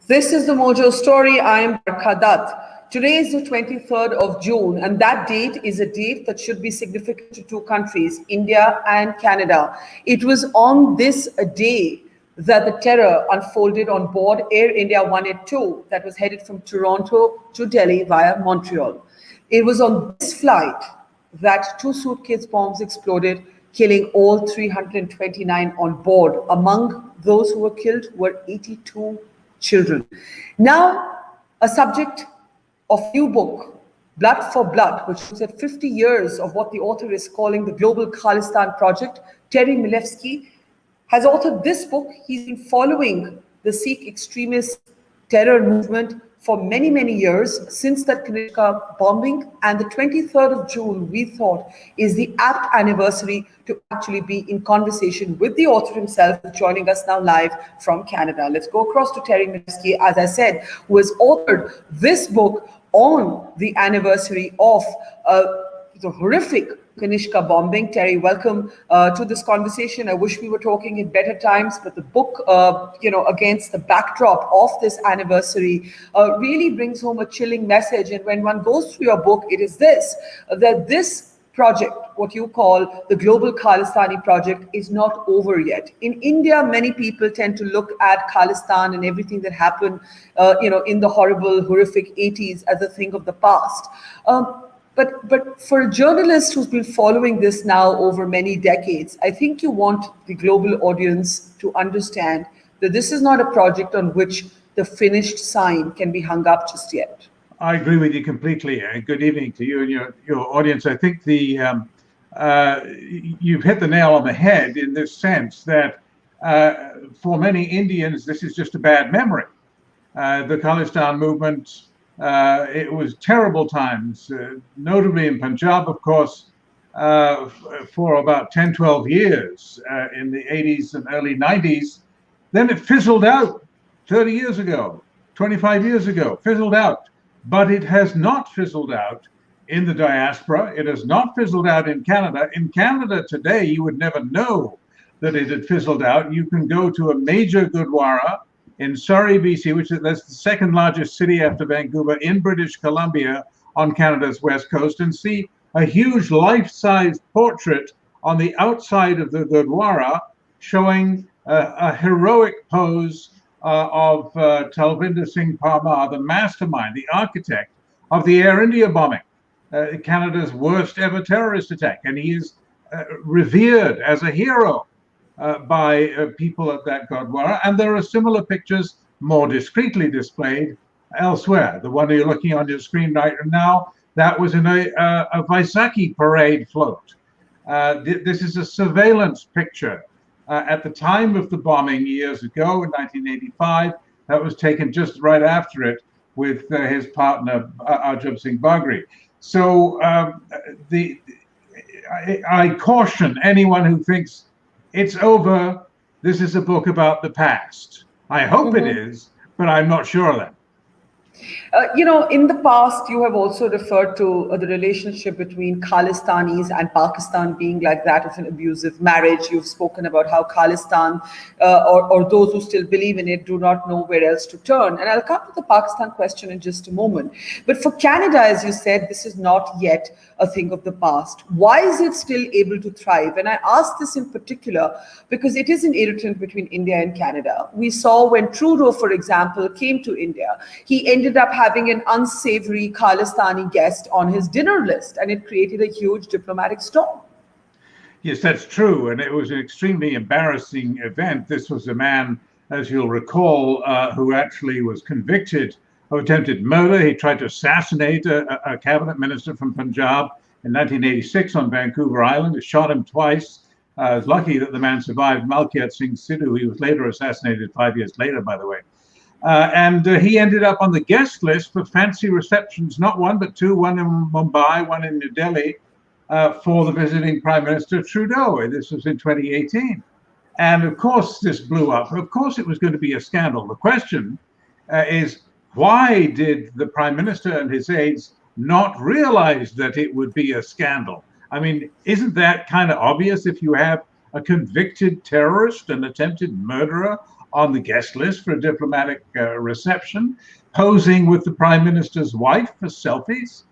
This is the Mojo Story. I am Barkha Dutt. Today is the 23rd of June, and that date is a date that should be significant to two countries, India and Canada. It was on this day that the terror unfolded on board Air India 182 that was headed from Toronto to Delhi via Montreal. It was on this flight that two suitcase bombs exploded, killing all 329 on board. Among those who were killed were 82 children. Now, a subject of new book, Blood for Blood, which looks at 50 years of what the author is calling the Global Khalistan Project. Terry Milevsky has authored this book. He's been following the Sikh extremist terror movement for many, many years since that Kanishka bombing, and the 23rd of June, we thought, is the apt anniversary to actually be in conversation with the author himself, joining us now live from Canada. Let's go across to Terry Milevsky, as I said, who has authored this book on the anniversary of the horrific Kanishka bombing. Terry, welcome to this conversation. I wish we were talking in better times, but the book, against the backdrop of this anniversary, really brings home a chilling message. And when one goes through your book, it is this, that this project, what you call the Global Khalistani Project, is not over yet. In India, many people tend to look at Khalistan and everything that happened, in the horrible, horrific 80s as a thing of the past. But for a journalist who's been following this now over many decades, I think you want the global audience to understand that this is not a project on which the finished sign can be hung up just yet. I agree with you completely. Good evening to you and your audience. I think you've hit the nail on the head in this sense that for many Indians, this is just a bad memory. The Khalistan movement, it was terrible times, notably in Punjab, of course, for about 10, 12 years in the 80s and early 90s. Then it fizzled out 30 years ago, 25 years ago, fizzled out. But it has not fizzled out in the diaspora. It has not fizzled out in Canada. In Canada today, you would never know that it had fizzled out. You can go to a major Gurdwara in Surrey, BC, that's the second largest city after Vancouver, in British Columbia on Canada's west coast, and see a huge life-size portrait on the outside of the Gurdwara showing a heroic pose of Talvinder Singh Parmar, the mastermind, the architect of the Air India bombing, Canada's worst ever terrorist attack. And he is revered as a hero by people at that Gurdwara. And there are similar pictures more discreetly displayed elsewhere. The one you're looking on your screen right now, that was in a Vaisakhi parade float. This is a surveillance picture. At the time of the bombing years ago in 1985, that was taken just right after it with his partner, Arjun Singh Bagri. So I caution anyone who thinks it's over. This is a book about the past. I hope it is, but I'm not sure of that. In the past, you have also referred to the relationship between Khalistanis and Pakistan being like that of an abusive marriage. You've spoken about how Khalistan or those who still believe in it do not know where else to turn. And I'll come to the Pakistan question in just a moment. But for Canada, as you said, this is not yet a thing of the past. Why is it still able to thrive? And I ask this in particular because it is an irritant between India and Canada. We saw when Trudeau, for example, came to India, he ended up having an unsavory Khalistani guest on his dinner list, and it created a huge diplomatic storm. Yes, that's true. And it was an extremely embarrassing event. This was a man, as you'll recall, who actually was convicted of attempted murder. He tried to assassinate a cabinet minister from Punjab in 1986 on Vancouver Island. He shot him twice. I was lucky that the man survived. Malkiat Singh Sidhu, he was later assassinated 5 years later, by the way. And he ended up on the guest list for fancy receptions, not one, but two, one in Mumbai, one in New Delhi, for the visiting Prime Minister Trudeau. This was in 2018. And of course, this blew up. Of course, it was going to be a scandal. The question is, why did the Prime Minister and his aides not realize that it would be a scandal? I mean, isn't that kind of obvious if you have a convicted terrorist, an attempted murderer on the guest list for a diplomatic reception, posing with the prime minister's wife for selfies.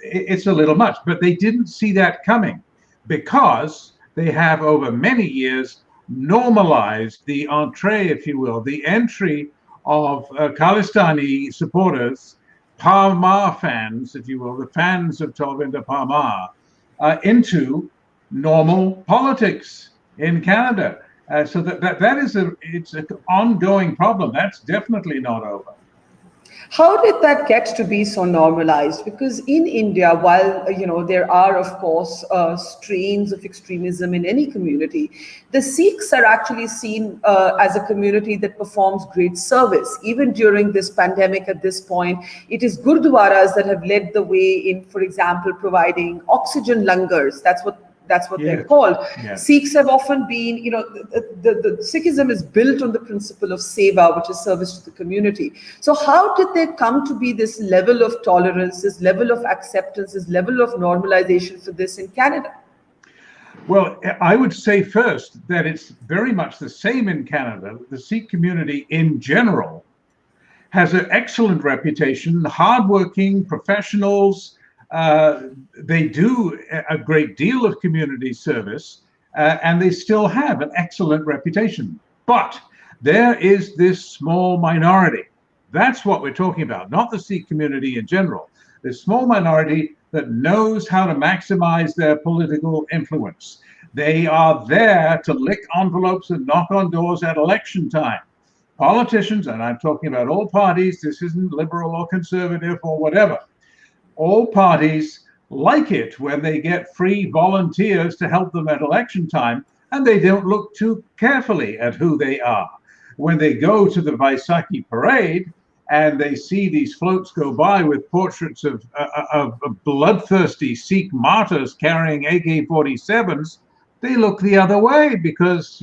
It's a little much, but they didn't see that coming because they have over many years normalized the entree, if you will, the entry of Khalistani supporters, Parmar fans, if you will, the fans of Talvinder Parmar, into normal politics in Canada. So that is it's an ongoing problem. That's definitely not over. How did that get to be so normalized? Because in India, while there are of course strains of extremism in any community, the Sikhs are actually seen as a community that performs great service. Even during this pandemic, at this point, it is gurdwaras that have led the way in, for example, providing oxygen langars. That's what they're called. Yeah. Sikhs have often been, the Sikhism is built on the principle of seva, which is service to the community. So how did there come to be this level of tolerance, this level of acceptance, this level of normalization for this in Canada? Well, I would say first that it's very much the same in Canada. The Sikh community in general has an excellent reputation, hardworking professionals. They do a great deal of community service, and they still have an excellent reputation. But there is this small minority. That's what we're talking about, not the Sikh community in general. This small minority that knows how to maximize their political influence. They are there to lick envelopes and knock on doors at election time. Politicians, and I'm talking about all parties, this isn't liberal or conservative or whatever. All parties like it when they get free volunteers to help them at election time, and they don't look too carefully at who they are. When they go to the Vaisakhi parade and they see these floats go by with portraits of bloodthirsty Sikh martyrs carrying AK-47s, they look the other way because,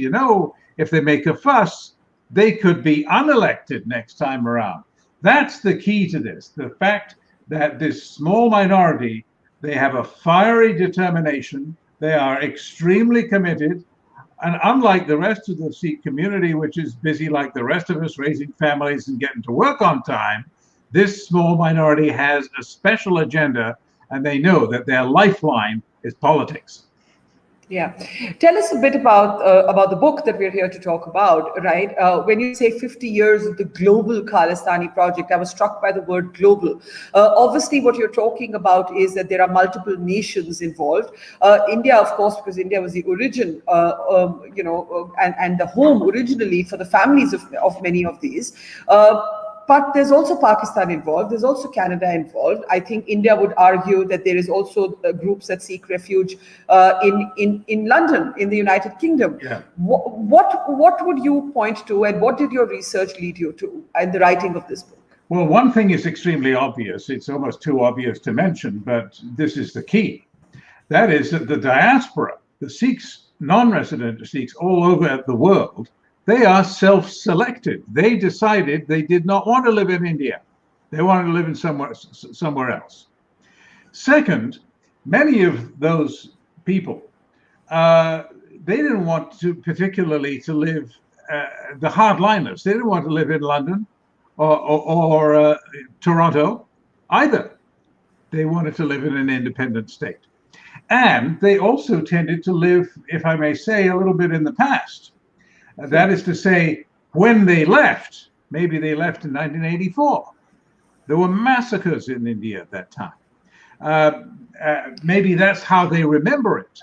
if they make a fuss, they could be unelected next time around. That's the key to this, the fact that this small minority, they have a fiery determination, they are extremely committed, and unlike the rest of the Sikh community, which is busy like the rest of us, raising families and getting to work on time, this small minority has a special agenda, and they know that their lifeline is politics. Yeah. Tell us a bit about the book that we're here to talk about, right? When you say 50 years of the global Khalistani project, I was struck by the word global. Obviously, what you're talking about is that there are multiple nations involved. India, of course, because India was the origin, and the home originally for the families of many of these. But there's also Pakistan involved. There's also Canada involved. I think India would argue that there is also groups that seek refuge in London, in the United Kingdom. Yeah. What would you point to, and what did your research lead you to in the writing of this book? Well, one thing is extremely obvious. It's almost too obvious to mention, but this is the key. That is that the diaspora, the Sikhs, non-resident Sikhs all over the world, they are self-selected. They decided they did not want to live in India. They wanted to live in somewhere else. Second, many of those people, they didn't want to particularly to live, the hardliners, they didn't want to live in London or Toronto either. They wanted to live in an independent state. And they also tended to live, if I may say, a little bit in the past. That is to say, when they left, maybe they left in 1984, there were massacres in India at that time. Maybe that's how they remember it.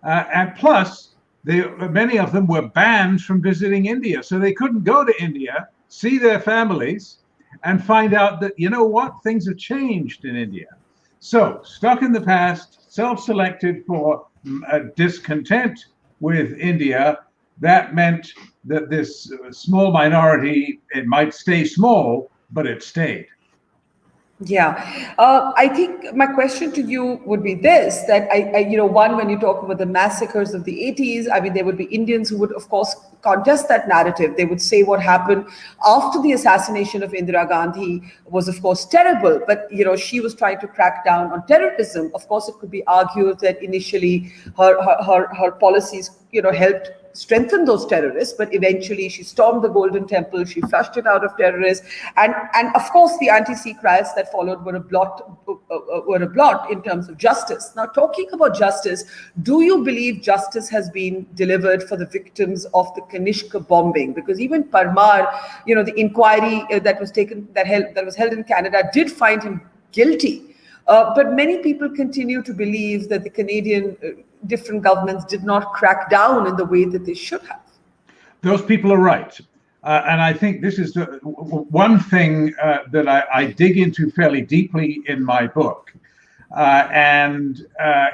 And plus, many of them were banned from visiting India, so they couldn't go to India, see their families, and find out that, things have changed in India. So, stuck in the past, self-selected for discontent with India, that meant that this small minority, it might stay small, but it stayed. Yeah, I think my question to you would be this, that one, when you talk about the massacres of the 80s, I mean, there would be Indians who would, of course, contest that narrative. They would say what happened after the assassination of Indira Gandhi was, of course, terrible. But she was trying to crack down on terrorism. Of course, it could be argued that initially her policies, helped strengthen those terrorists, but eventually she stormed the Golden Temple, she flushed it out of terrorists, and of course the anti-Sikh riots that followed were a blot in terms of justice. Now, talking about justice, do you believe justice has been delivered for the victims of the Kanishka bombing? Because even Parmar, the inquiry that was held in Canada did find him guilty. But many people continue to believe that the Canadian different governments did not crack down in the way that they should have. Those people are right. And I think this is one thing that I dig into fairly deeply in my book.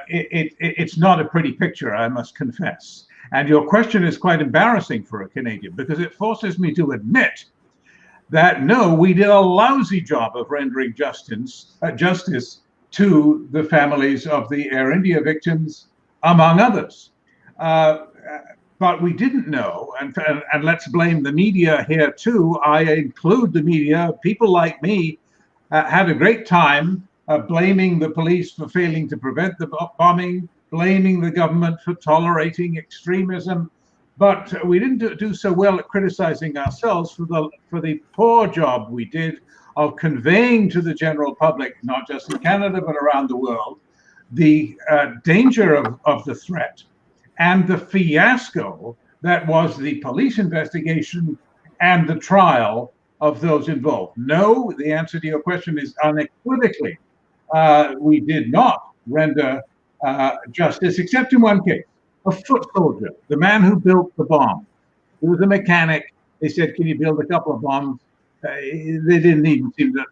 It's not a pretty picture, I must confess. And your question is quite embarrassing for a Canadian, because it forces me to admit that, no, we did a lousy job of rendering justice to the families of the Air India victims, among others. But we didn't know, and let's blame the media here too. I include the media. People like me had a great time blaming the police for failing to prevent the bombing, blaming the government for tolerating extremism. But we didn't do so well at criticizing ourselves for the poor job we did of conveying to the general public, not just in Canada, but around the world, the danger of the threat and the fiasco that was the police investigation and the trial of those involved. No, the answer to your question is unequivocally, we did not render justice, except in one case, a foot soldier, the man who built the bomb. He was a mechanic. They said, can you build a couple of bombs? They didn't even seem to,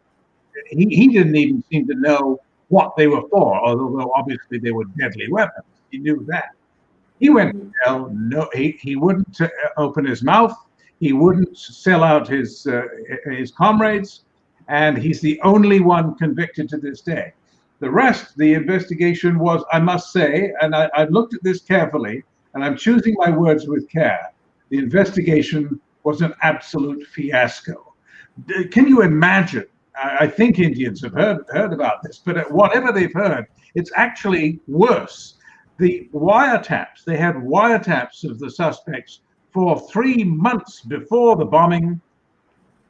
he didn't even seem to know what they were for, although obviously they were deadly weapons. He knew that. He went to jail. No, he wouldn't open his mouth. He wouldn't sell out his comrades, and he's the only one convicted to this day. The rest, the investigation was, I must say, and I've looked at this carefully, and I'm choosing my words with care. The investigation was an absolute fiasco. Can you imagine? I think Indians have heard about this, but whatever they've heard, it's actually worse. The wiretaps, they had wiretaps of the suspects for 3 months before the bombing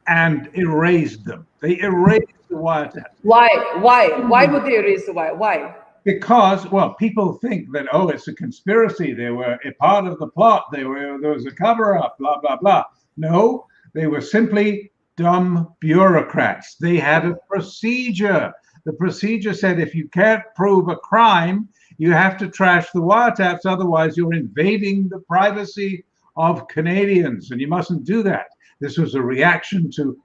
and erased them. They erased the wiretaps. Why? Why would they erase the wire? Why? Because, well, people think that, oh, it's a conspiracy. They were a part of the plot. There was a cover-up, blah, blah, blah. No, they were simply dumb bureaucrats. They had a procedure. The procedure said if you can't prove a crime, you have to trash the wiretaps. Otherwise, you're invading the privacy of Canadians, and you mustn't do that. This was a reaction to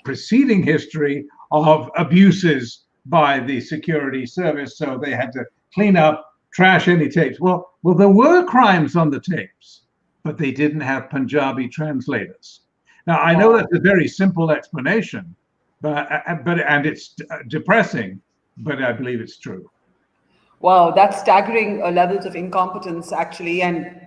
preceding history of abuses by the security service. So they had to clean up, trash any tapes. Well, there were crimes on the tapes, but they didn't have Punjabi translators. Now, I know that's a very simple explanation, but it's depressing, but I believe it's true. Wow, that's staggering levels of incompetence, actually. And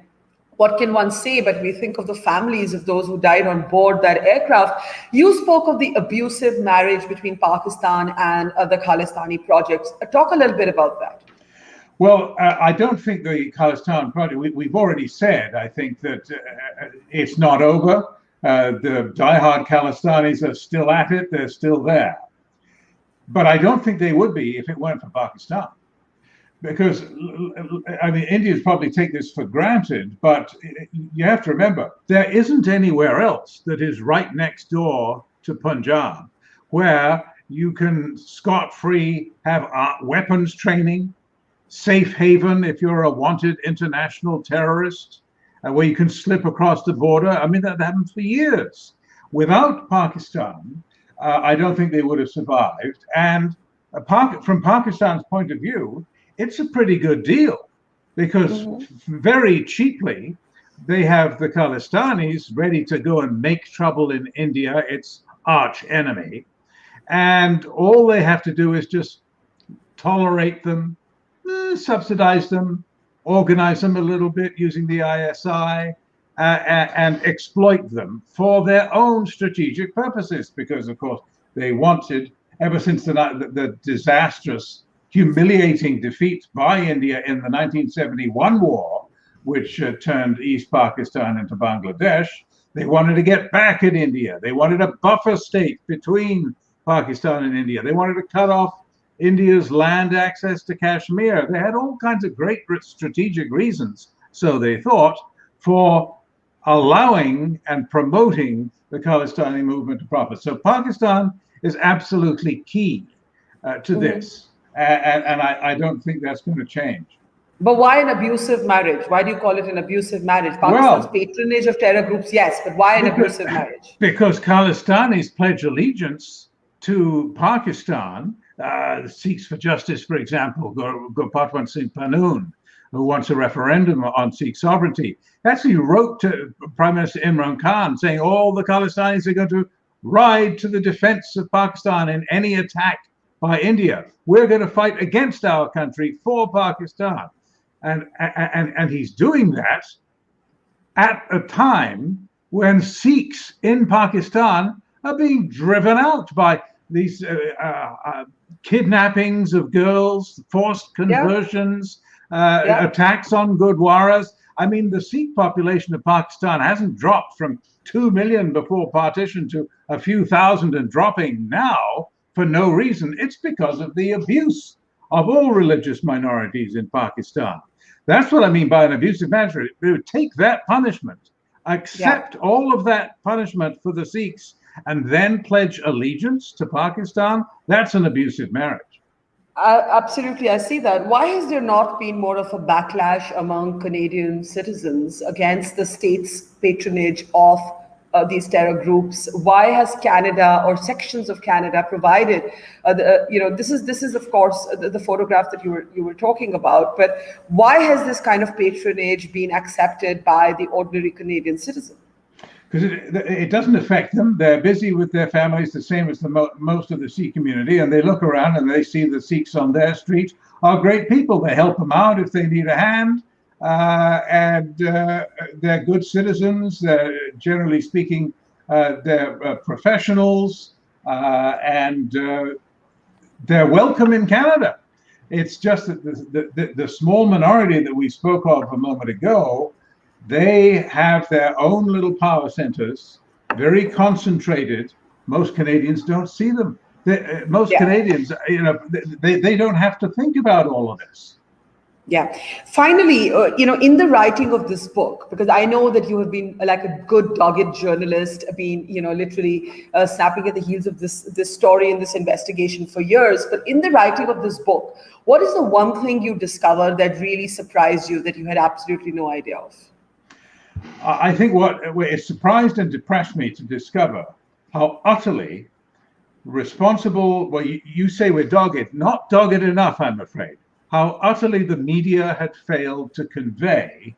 what can one say? But we think of the families of those who died on board that aircraft. You spoke of the abusive marriage between Pakistan and the Khalistani projects. Talk a little bit about that. Well, I don't think the Khalistan project, we've already said, I think that it's not over. The diehard Khalistanis are still at it. They're still there. But I don't think they would be if it weren't for Pakistan. Because, I mean, Indians probably take this for granted, but you have to remember, there isn't anywhere else that is right next door to Punjab where you can scot-free have weapons training, safe haven if you're a wanted international terrorist, where you can slip across the border. I mean, that happened for years. Without Pakistan, I don't think they would have survived. And from Pakistan's point of view, it's a pretty good deal because very cheaply, they have the Khalistanis ready to go and make trouble in India, its arch enemy. And all they have to do is just tolerate them, subsidize them, organize them a little bit using the ISI, and exploit them for their own strategic purposes, because, of course, they wanted, ever since the disastrous, humiliating defeat by India in the 1971 war, which turned East Pakistan into Bangladesh, they wanted to get back at India. They wanted a buffer state between Pakistan and India. They wanted to cut off India's land access to Kashmir. They had all kinds of great strategic reasons, so they thought, for allowing and promoting the Khalistani movement to profit. So Pakistan is absolutely key to this. And I don't think that's going to change. But why an abusive marriage? Why do you call it an abusive marriage? Pakistan's patronage of terror groups, yes, but why an abusive marriage? Because Khalistanis pledge allegiance to Pakistan. The Sikhs for Justice, for example, Gurpatwant Singh Pannun, who wants a referendum on Sikh sovereignty, actually wrote to Prime Minister Imran Khan saying all the Khalistanis are going to ride to the defense of Pakistan in any attack by India. We're going to fight against our country for Pakistan. And he's doing that at a time when Sikhs in Pakistan are being driven out by these kidnappings of girls, forced conversions, attacks on gurdwaras. I mean, the Sikh population of Pakistan hasn't dropped from 2 million before partition to a few thousand and dropping now for no reason. It's because of the abuse of all religious minorities in Pakistan. That's what I mean by an abusive marriage. They would take that punishment, accept all of that punishment for the Sikhs, and then pledge allegiance to Pakistan. That's an abusive marriage. Absolutely, I see that. Why has there not been more of a backlash among Canadian citizens against the state's patronage of these terror groups? Why has Canada or sections of Canada provided? This is of course the photograph that you were talking about. But why has this kind of patronage been accepted by the ordinary Canadian citizen? Because it doesn't affect them. They're busy with their families, the same as most of the Sikh community, and they look around and they see the Sikhs on their street are great people. They help them out if they need a hand, and they're good citizens. Generally speaking, they're professionals, and they're welcome in Canada. It's just that the small minority that we spoke of a moment ago, they have their own little power centers, very concentrated. Most Canadians don't see them. Canadians, they don't have to think about all of this. Yeah. Finally, in the writing of this book, because I know that you have been like a good dogged journalist, been, literally snapping at the heels of this story and this investigation for years. But in the writing of this book, what is the one thing you discovered that really surprised you that you had absolutely no idea of? I think what it surprised and depressed me to discover how utterly responsible, well, you say we're dogged, not dogged enough, I'm afraid, how utterly the media had failed to convey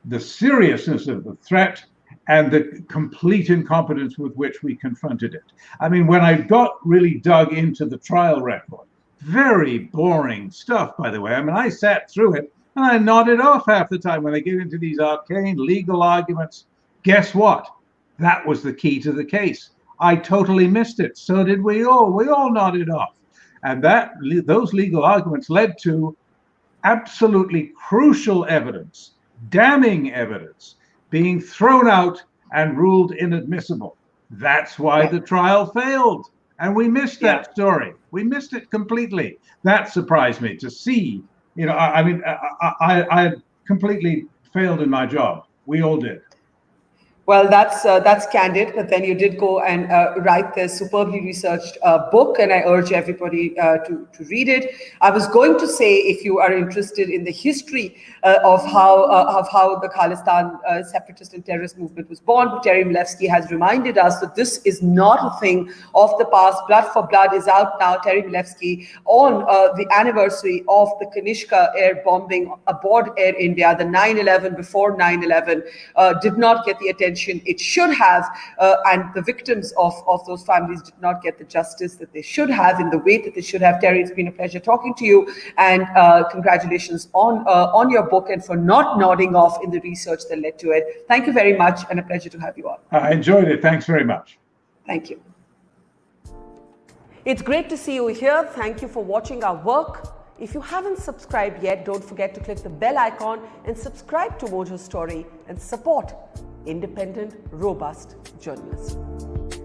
the seriousness of the threat and the complete incompetence with which we confronted it. I mean, when I got really dug into the trial record, very boring stuff, by the way. I mean, I sat through it and I nodded off half the time when they get into these arcane legal arguments. Guess what? That was the key to the case. I totally missed it. So did we all. We all nodded off. And those legal arguments led to absolutely crucial evidence, damning evidence, being thrown out and ruled inadmissible. That's why the trial failed. And we missed that story. We missed it completely. That surprised me to see. I completely failed in my job. We all did. Well, that's candid, but then you did go and write this superbly researched book, and I urge everybody to read it. I was going to say, if you are interested in the history of how the Khalistan separatist and terrorist movement was born, but Terry Milevsky has reminded us that this is not a thing of the past. Blood for Blood is out now. Terry Milevsky on the anniversary of the Kanishka air bombing aboard Air India, the 9/11 before 9/11 did not get the attention attention it should have, and the victims of those families did not get the justice that they should have in the way that they should have. Terry, it's been a pleasure talking to you, and congratulations on your book and for not nodding off in the research that led to it. Thank you very much, and a pleasure to have you on. I enjoyed it. Thanks very much. Thank you. It's great to see you here. Thank you for watching our work. If you haven't subscribed yet, don't forget to click the bell icon and subscribe to Mojo Story and support independent, robust journalism.